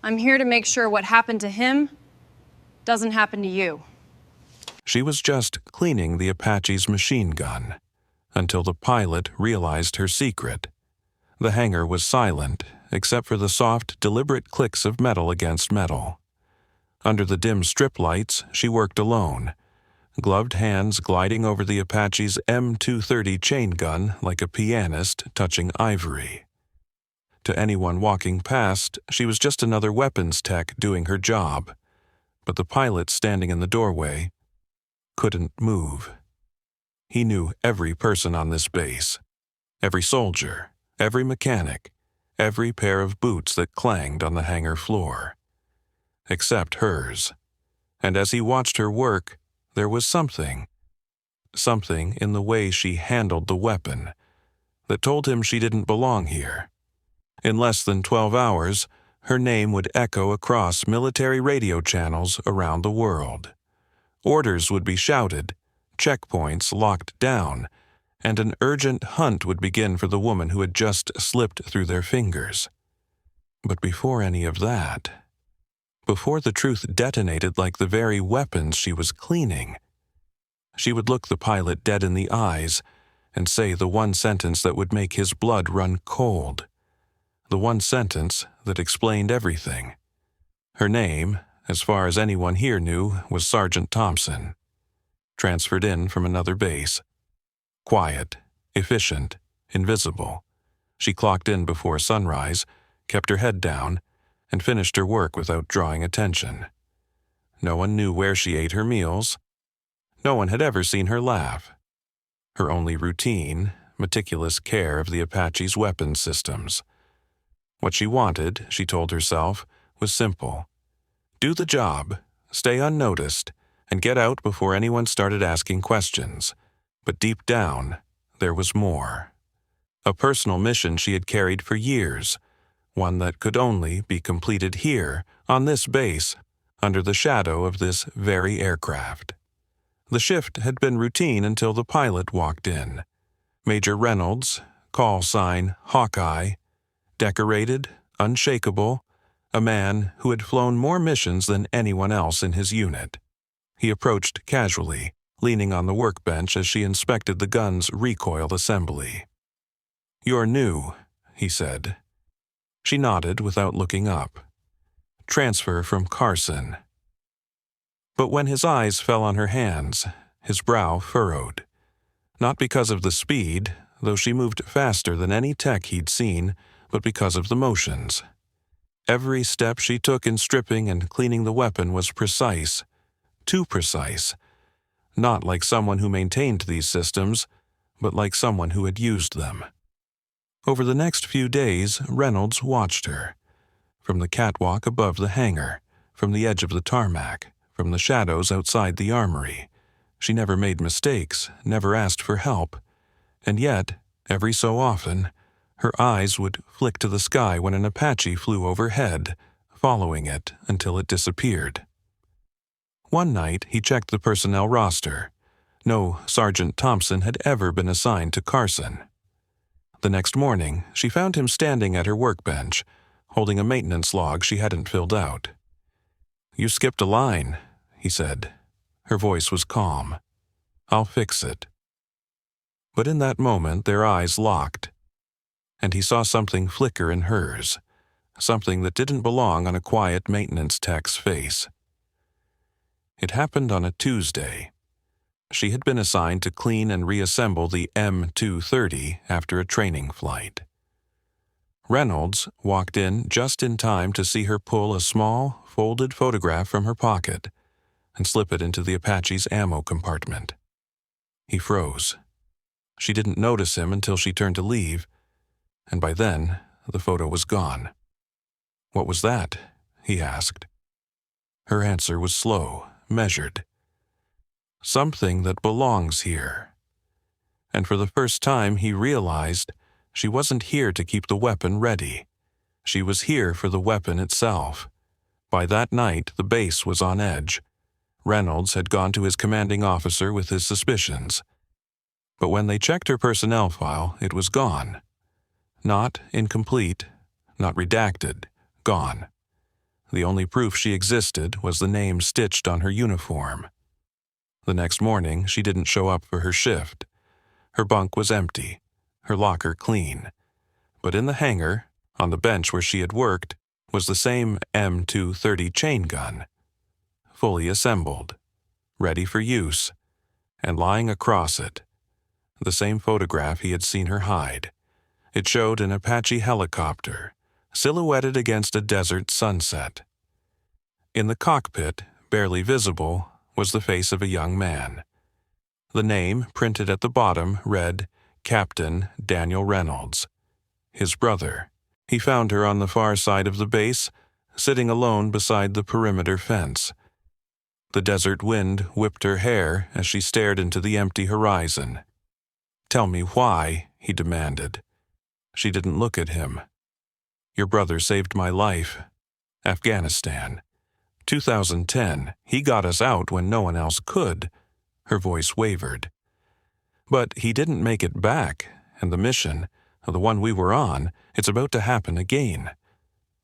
I'm here to make sure what happened to him doesn't happen to you. She was just cleaning the Apache's machine gun until the pilot realized her secret. The hangar was silent, except for the soft, deliberate clicks of metal against metal. Under the dim strip lights, she worked alone, gloved hands gliding over the Apache's M230 chain gun like a pianist touching ivory. To anyone walking past, she was just another weapons tech doing her job, but the pilot standing in the doorway couldn't move. He knew every person on this base, every soldier, every mechanic, every pair of boots that clanged on the hangar floor, except hers. And as he watched her work, there was something in the way she handled the weapon that told him she didn't belong here. In less than 12 hours, her name would echo across military radio channels around the world. Orders would be shouted, checkpoints locked down, and an urgent hunt would begin for the woman who had just slipped through their fingers. But before any of that, before the truth detonated like the very weapons she was cleaning, she would look the pilot dead in the eyes and say the one sentence that would make his blood run cold. The one sentence that explained everything. Her name, as far as anyone here knew, was Sergeant Thompson. Transferred in from another base. Quiet, efficient, invisible. She clocked in before sunrise, kept her head down, and finished her work without drawing attention. No one knew where she ate her meals. No one had ever seen her laugh. Her only routine, meticulous care of the Apache's weapons systems. What she wanted, she told herself, was simple. Do the job, stay unnoticed, and get out before anyone started asking questions. But deep down, there was more. A personal mission she had carried for years, one that could only be completed here, on this base, under the shadow of this very aircraft. The shift had been routine until the pilot walked in. Major Reynolds, call sign Hawkeye, decorated, unshakable, a man who had flown more missions than anyone else in his unit. He approached casually, leaning on the workbench as she inspected the gun's recoil assembly. "You're new," he said. She nodded without looking up. "Transfer from Carson." But when his eyes fell on her hands, his brow furrowed. Not because of the speed, though she moved faster than any tech he'd seen, but because of the motions. Every step she took in stripping and cleaning the weapon was precise, too precise, not like someone who maintained these systems, but like someone who had used them. Over the next few days, Reynolds watched her. From the catwalk above the hangar, from the edge of the tarmac, from the shadows outside the armory. She never made mistakes, never asked for help, and yet, every so often, her eyes would flick to the sky when an Apache flew overhead, following it until it disappeared. One night, he checked the personnel roster. No Sergeant Thompson had ever been assigned to Carson. The next morning, she found him standing at her workbench, holding a maintenance log she hadn't filled out. "You skipped a line," he said. Her voice was calm. "I'll fix it." But in that moment, their eyes locked, and he saw something flicker in hers, something that didn't belong on a quiet maintenance tech's face. It happened on a Tuesday. She had been assigned to clean and reassemble the M230 after a training flight. Reynolds walked in just in time to see her pull a small, folded photograph from her pocket and slip it into the Apache's ammo compartment. He froze. She didn't notice him until she turned to leave, and by then, the photo was gone. "What was that?" he asked. Her answer was slow, measured. "Something that belongs here." And for the first time, he realized she wasn't here to keep the weapon ready. She was here for the weapon itself. By that night, the base was on edge. Reynolds had gone to his commanding officer with his suspicions. But when they checked her personnel file, it was gone. Not incomplete, not redacted, gone. The only proof she existed was the name stitched on her uniform. The next morning, she didn't show up for her shift. Her bunk was empty, her locker clean. But in the hangar, on the bench where she had worked, was the same M230 chain gun, fully assembled, ready for use, and lying across it, the same photograph he had seen her hide. It showed an Apache helicopter, silhouetted against a desert sunset. In the cockpit, barely visible, was the face of a young man. The name, printed at the bottom, read Captain Daniel Reynolds, his brother. He found her on the far side of the base, sitting alone beside the perimeter fence. The desert wind whipped her hair as she stared into the empty horizon. "Tell me why," he demanded. She didn't look at him. "Your brother saved my life. Afghanistan. 2010. He got us out when no one else could." Her voice wavered. "But he didn't make it back, and the mission, the one we were on, it's about to happen again."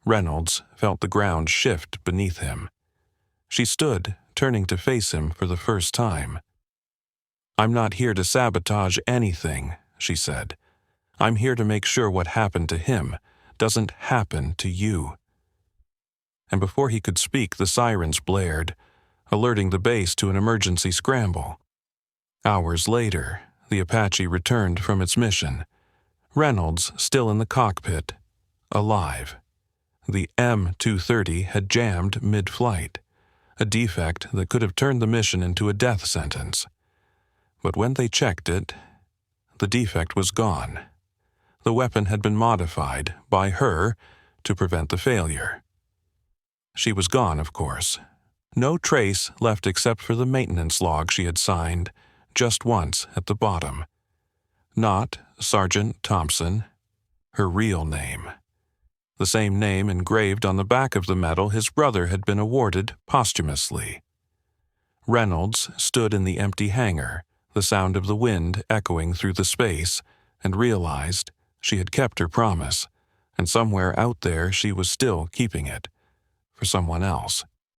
Reynolds felt the ground shift beneath him. She stood, turning to face him for the first time. "I'm not here to sabotage anything," she said. "I'm here to make sure what happened to him doesn't happen to you." And before he could speak, the sirens blared, alerting the base to an emergency scramble. Hours later, the Apache returned from its mission. Reynolds still in the cockpit, alive. The M230 had jammed mid-flight, a defect that could have turned the mission into a death sentence. But when they checked it, the defect was gone. The weapon had been modified by her to prevent the failure. She was gone, of course. No trace left except for the maintenance log she had signed just once at the bottom. Not Sergeant Thompson, her real name. The same name engraved on the back of the medal his brother had been awarded posthumously. Reynolds stood in the empty hangar, the sound of the wind echoing through the space, and realized she had kept her promise, and somewhere out there she was still keeping it, for someone else.